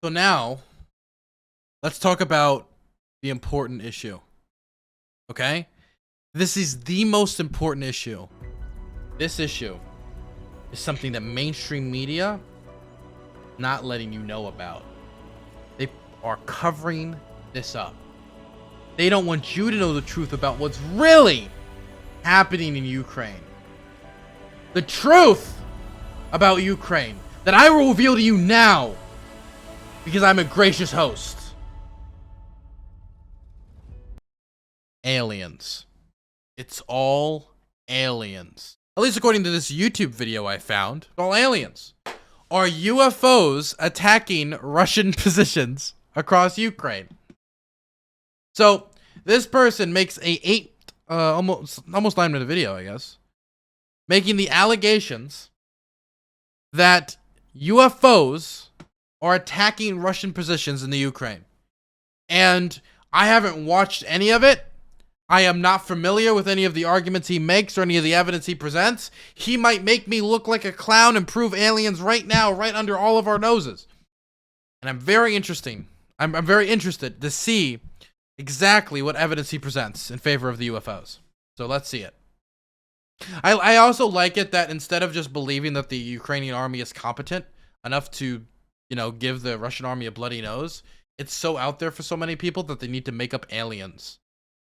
So now, let's talk about the important issue. Okay? This is the most important issue. This issue is something that mainstream media not letting you know about. They are covering this up. They don't want you to know the truth about what's really happening in Ukraine. The truth about Ukraine that I will reveal to you now because I'm a gracious host. Aliens. It's all aliens. At least according to this YouTube video I found, it's all aliens. Are UFOs attacking Russian positions across Ukraine? So this person makes a almost 9-minute video, I guess, making the allegations that UFOs are attacking Russian positions in the Ukraine. And I haven't watched any of it. I am not familiar with any of the arguments he makes or any of the evidence he presents. He might make me look like a clown and prove aliens right now, right under all of our noses. And I'm very interested to see exactly what evidence he presents in favor of the UFOs. So let's see it. I also like it that instead of just believing that the Ukrainian army is competent enough to, give the Russian army a bloody nose, it's so out there for so many people that they need to make up aliens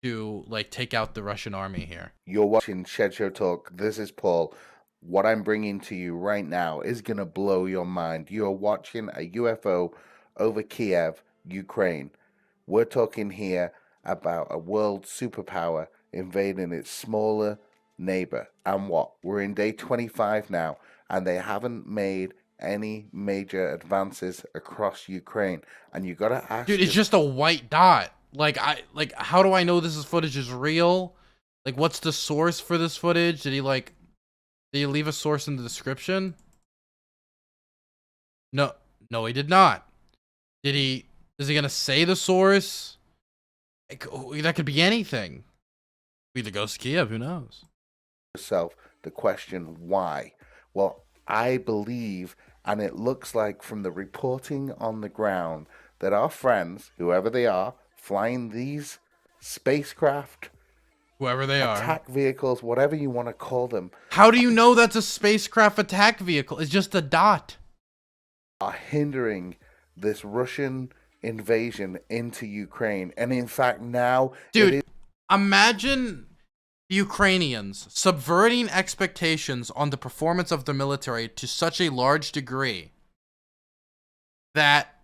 to take out the Russian army here. You're watching Shed Show Talk. This is Paul. What I'm bringing to you right now is going to blow your mind. You're watching a UFO over Kiev, Ukraine. We're talking here about a world superpower invading its smaller neighbor. And what? We're in day 25 now, and they haven't made any major advances across Ukraine. And you got to ask, dude, it's just a white dot. How do I know this footage is real? What's the source for this footage? Did he leave a source in the description? No, he did not. Is he gonna say the source? That could be anything. Be the ghost of Kiev, who knows? Yourself the question why? Well, I believe, and it looks like from the reporting on the ground, that our friends, whoever they are, flying these spacecraft, whoever they are, attack vehicles, whatever you want to call them. How do you know that's a spacecraft attack vehicle? It's just a dot. Are hindering this Russian invasion into Ukraine. And in fact, now... Dude, imagine the Ukrainians subverting expectations on the performance of the military to such a large degree that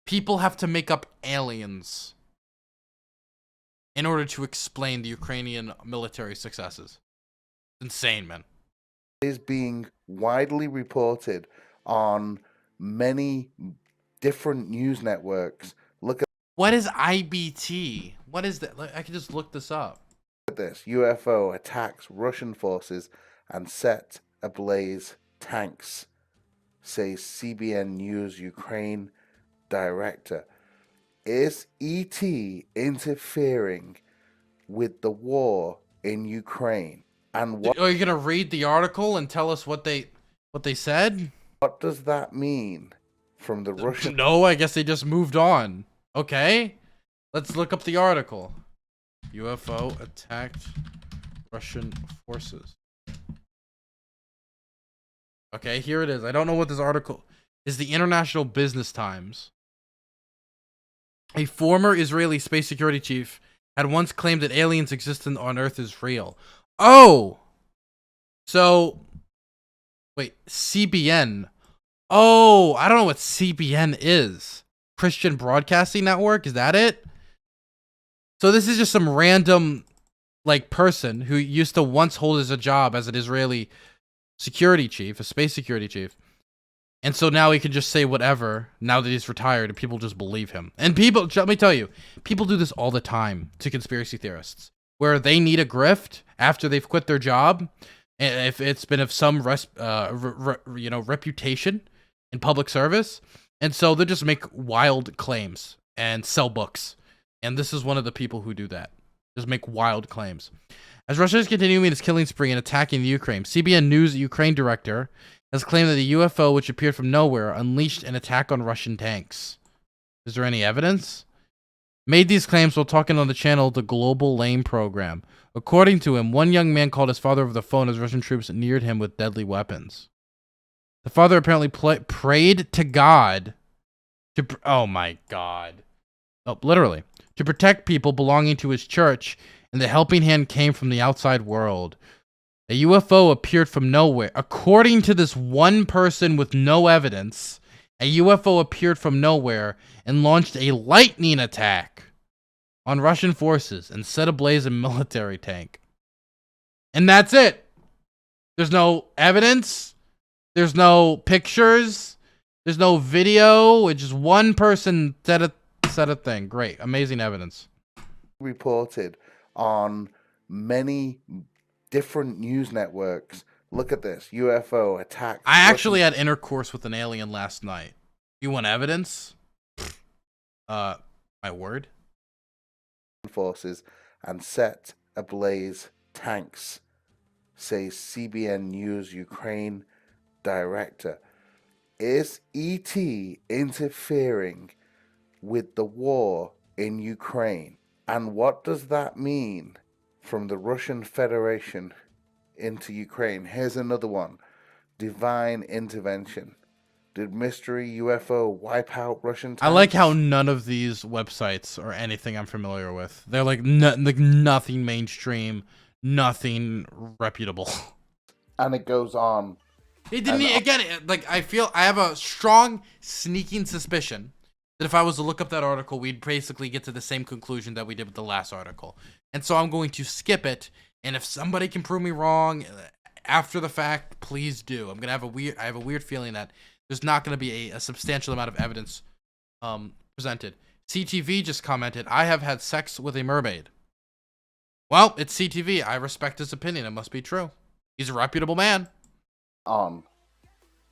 people have to make up aliens in order to explain the Ukrainian military successes. Insane, man. Is being widely reported on many different news networks. Look at... What is IBT? What is that? I can just look this up. Look at this. UFO attacks Russian forces and set ablaze tanks, says CBN News Ukraine director. Is ET interfering with the war in Ukraine? And what are you gonna read the article and tell us what they said? What does that mean from the Russian? No, I guess they just moved on. Okay, let's look up the article. UFO attacked Russian forces. Okay, here it is. I don't know what this article is. The International Business Times. A former Israeli space security chief had once claimed that aliens existence on Earth is real. Oh! So, wait, CBN. Oh, I don't know what CBN is. Christian Broadcasting Network? Is that it? So this is just some random, person who used to once hold as a job as an Israeli security chief, a space security chief. And so now he can just say whatever now that he's retired and people just believe him. And people, let me tell you, people do this all the time to conspiracy theorists where they need a grift after they've quit their job. And if it's been of some reputation in public service. And so they just make wild claims and sell books. And this is one of the people who do that. Just make wild claims. As Russia is continuing its killing spree and attacking the Ukraine, CBN News Ukraine director has claimed that the UFO, which appeared from nowhere, unleashed an attack on Russian tanks. Is there any evidence? Made these claims while talking on the channel The Global Lame program. According to him, one young man called his father over the phone as Russian troops neared him with deadly weapons. The father apparently prayed to God to... Oh my God. Oh, literally. To protect people belonging to his church, and the helping hand came from the outside world. A UFO appeared from nowhere. According to this one person with no evidence, a UFO appeared from nowhere and launched a lightning attack on Russian forces and set ablaze a military tank. And that's it. There's no evidence. There's no pictures. There's no video. It's just one person said a thing. Great. Amazing evidence. Reported on many different news networks. Look at this. UFO attack. I actually had intercourse with an alien last night. You want evidence? My word. Forces and set ablaze tanks, says CBN News Ukraine director. Is ET interfering with the war in Ukraine? And what does that mean from the Russian Federation into Ukraine? Here's another one. Divine intervention. Did mystery UFO wipe out Russian tanks? I like how none of these websites are anything I'm familiar with. They're like nothing mainstream, nothing reputable. And it goes on. It didn't again. Like I have a strong sneaking suspicion that if I was to look up that article, we'd basically get to the same conclusion that we did with the last article. And so I'm going to skip it. And if somebody can prove me wrong after the fact, please do. I have a weird feeling that there's not going to be a substantial amount of evidence presented. CTV just commented, I have had sex with a mermaid. Well, it's CTV. I respect his opinion. It must be true. He's a reputable man. On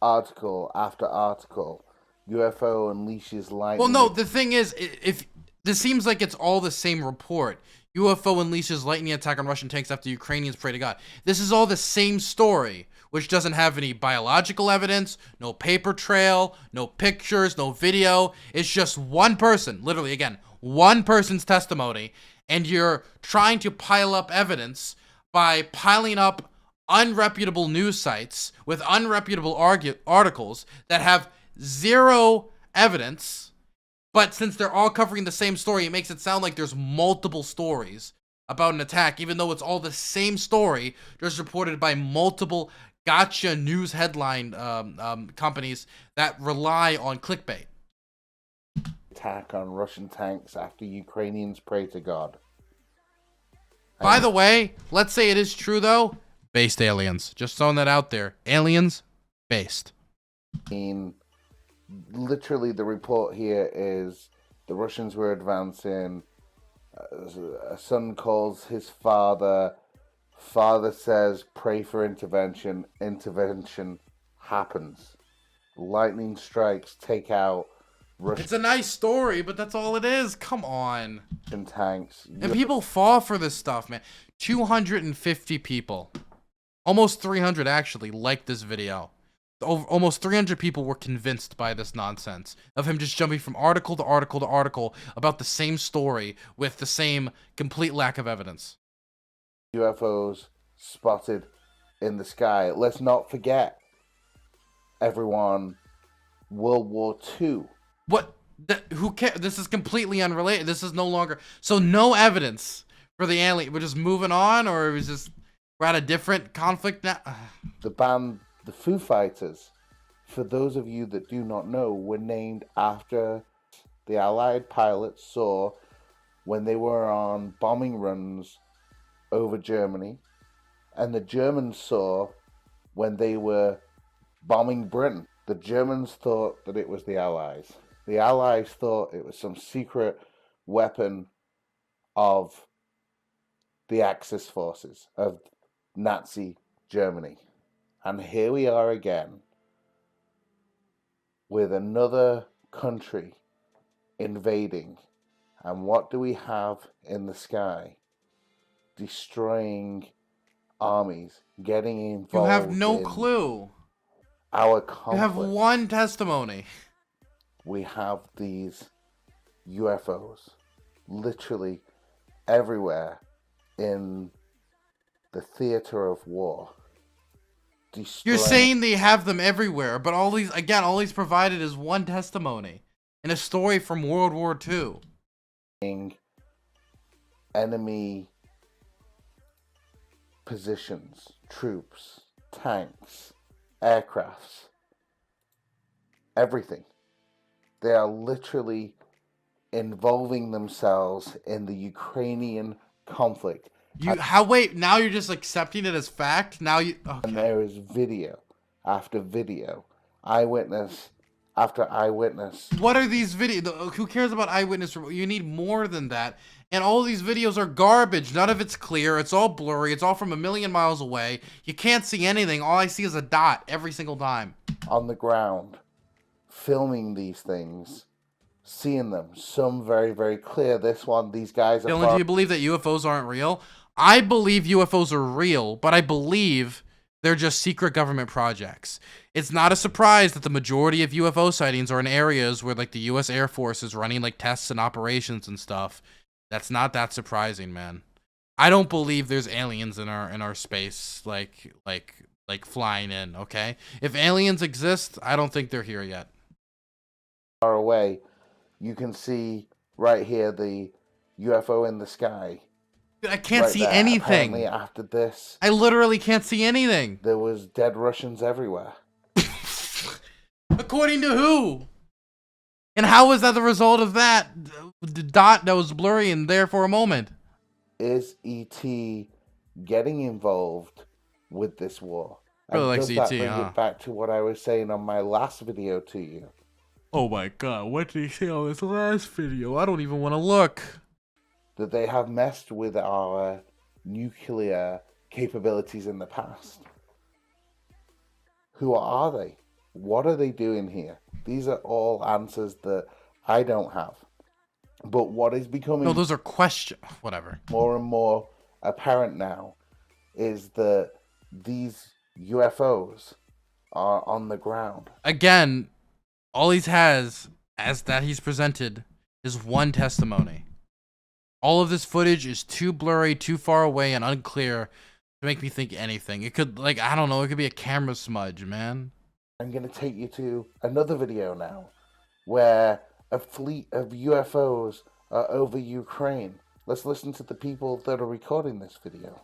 article after article, UFO unleashes lightning. Well, no, the thing is, if this seems like it's all the same report. UFO unleashes lightning attack on Russian tanks after Ukrainians pray to God. This is all the same story, which doesn't have any biological evidence, no paper trail, no pictures, no video. It's just one person, literally, again, one person's testimony, and you're trying to pile up evidence by piling up unreputable news sites with unreputable articles that have zero evidence. But since they're all covering the same story, it makes it sound like there's multiple stories about an attack, even though it's all the same story, just reported by multiple gotcha news headline companies that rely on clickbait. Attack on Russian tanks after Ukrainians pray to God. By the way, let's say it is true, though. Based aliens. Just throwing that out there. Aliens, based. Literally, the report here is the Russians were advancing. A son calls his father. Father says, pray for intervention. Intervention happens. Lightning strikes, take out Russian. It's a nice story, but that's all it is. Come on. Tanks. And people fall for this stuff, man. 250 people. Almost 300 actually liked this video. Almost 300 people were convinced by this nonsense of him just jumping from article to article to article about the same story with the same complete lack of evidence. UFOs spotted in the sky. Let's not forget, everyone, World War II. What? Who cares? This is completely unrelated. This is no longer... So no evidence for the alien. We're just moving on, or it was just... We're at a different conflict now? The band... The Foo Fighters, for those of you that do not know, were named after the Allied pilots saw when they were on bombing runs over Germany, and the Germans saw when they were bombing Britain. The Germans thought that it was the Allies. The Allies thought it was some secret weapon of the Axis forces of Nazi Germany. And here we are again with another country invading. And what do we have in the sky? Destroying armies, getting involved. You have no clue. our You have conflict. one testimony. We have these UFOs literally everywhere in the theater of war. You're Destroying saying they have them everywhere, but all he's provided is one testimony and a story from World War II. enemy positions, troops, tanks, aircrafts, everything. They are literally involving themselves in the Ukrainian conflict. Wait, now you're just accepting it as fact? Now you And okay. there is video after video, eyewitness after eyewitness. What are these videos? Who cares about eyewitness? You need more than that. And all these videos are garbage. None of it's clear. It's all blurry. It's all from a million miles away. You can't see anything. All I see is a dot every single time. On the ground, filming these things, seeing them. Some very, very clear. This one, these guys are. Dylan, do you believe that UFOs aren't real? I believe UFOs are real, but I believe they're just secret government projects. It's not a surprise that the majority of UFO sightings are in areas where like the US Air Force is running like tests and operations and stuff. That's not that surprising, man. I don't believe there's aliens in our space like flying in, okay? If aliens exist, I don't think they're here yet. Far away, you can see right here the UFO in the sky. I can't right see there. anything. Apparently, after this, I literally can't see anything. there was dead Russians everywhere. According to who? And how was that the result of that? The dot that was blurry in there for a moment. Is E.T. getting involved with this war? Really And likes does that E.T., bring huh? it back to what I was saying on my last video to you? Oh my god, what did he say on his last video? I don't even want to look. That they have messed with our nuclear capabilities in the past. Who are they? What are they doing here? These are all answers that I don't have. But what is becoming No, those are questions. Whatever. more and more apparent now is that these UFOs are on the ground. Again, all he has, as that he's presented, is one testimony. All of this footage is too blurry, too far away, and unclear to make me think anything. It could, like, I don't know, it could be a camera smudge, man. I'm going to take you to another video now where a fleet of UFOs are over Ukraine. Let's listen to the people that are recording this video.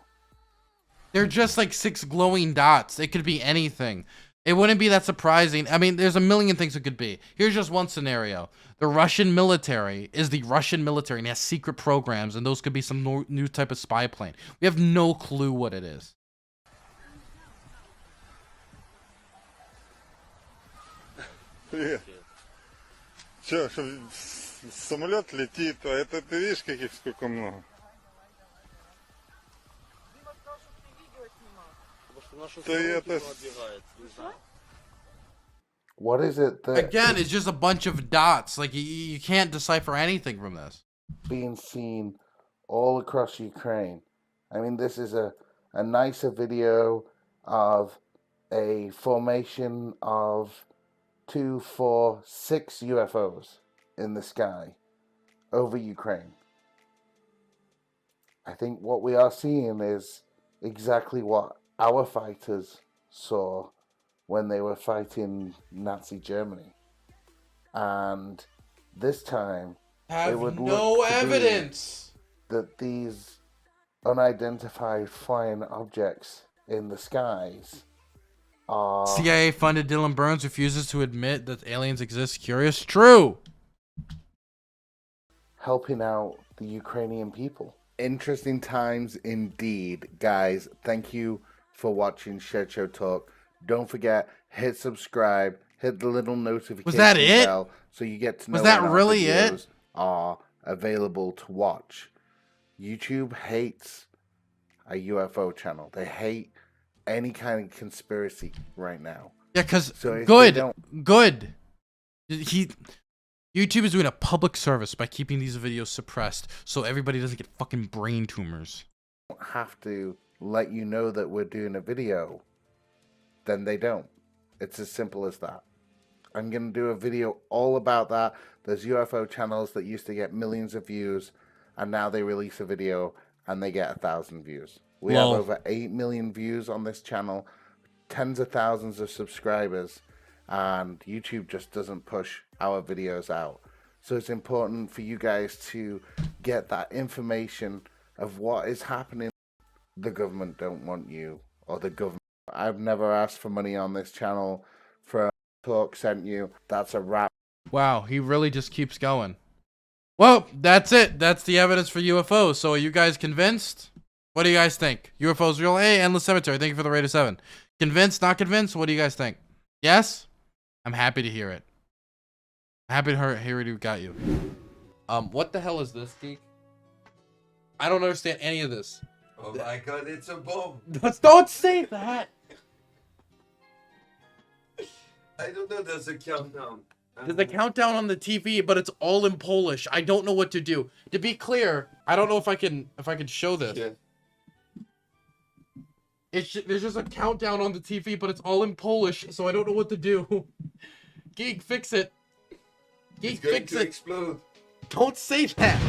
They're just like 6 glowing dots. It could be anything. It wouldn't be that surprising. I mean, there's a million things it could be. Here's just one scenario. The Russian military is the Russian military and has secret programs, and those could be some new type of spy plane. We have no clue what it is. Привет. Че, самолет летит, а это ты видишь, каких сколько много? Да это... What is it that Again, it's just a bunch of dots. Like, you can't decipher anything from this. being seen all across Ukraine? I mean, this is a nicer video of a formation of 2, 4, 6 UFOs in the sky over Ukraine. I think what we are seeing is exactly what our fighters saw when they were fighting Nazi Germany. And this time, Have would no look to be- evidence. that these unidentified flying objects in the skies are CIA funded Dylan Burns refuses to admit that aliens exist. Curious? True. helping out the Ukrainian people. Interesting times indeed, guys. Thank you for watching Shed Show Talk. Don't forget, hit subscribe, hit the little notification that it? bell so you get to know Was that when our really videos it? are available to watch. YouTube hates a UFO channel. They hate any kind of conspiracy right now. Yeah, because So if they good. don't- Good. YouTube is doing a public service by keeping these videos suppressed so everybody doesn't get fucking brain tumors. Have to let you know that we're doing a video, then they don't. It's as simple as that. I'm going to do a video all about that. There's UFO channels that used to get millions of views, and now they release a video and they get 1,000 views. We have over 8 million views on this channel, tens of thousands of subscribers, and YouTube just doesn't push our videos out. So it's important for you guys to get that information of what is happening. The government don't want you, or the government. I've never asked for money on this channel. For talk sent you. That's a wrap. Wow, he really just keeps going. Well, that's it. That's the evidence for UFOs. So are you guys convinced? What do you guys think? UFOs real? Hey, Endless Cemetery, thank you for the rate of 7. Convinced, not convinced? What do you guys think? Yes? I'm happy to hear it. I'm happy to hear it got you. What the hell is this, geek? I don't understand any of this. Oh my god, it's a bomb. Don't say that. I don't know, there's a countdown. There's a countdown on the TV, but it's all in Polish. I don't know what to do. To be clear, I don't know if I can show this. Yeah. There's just a countdown on the TV, but it's all in Polish, so I don't know what to do. Geek, fix it. Geek, It's going fix to it. explode. Don't say that.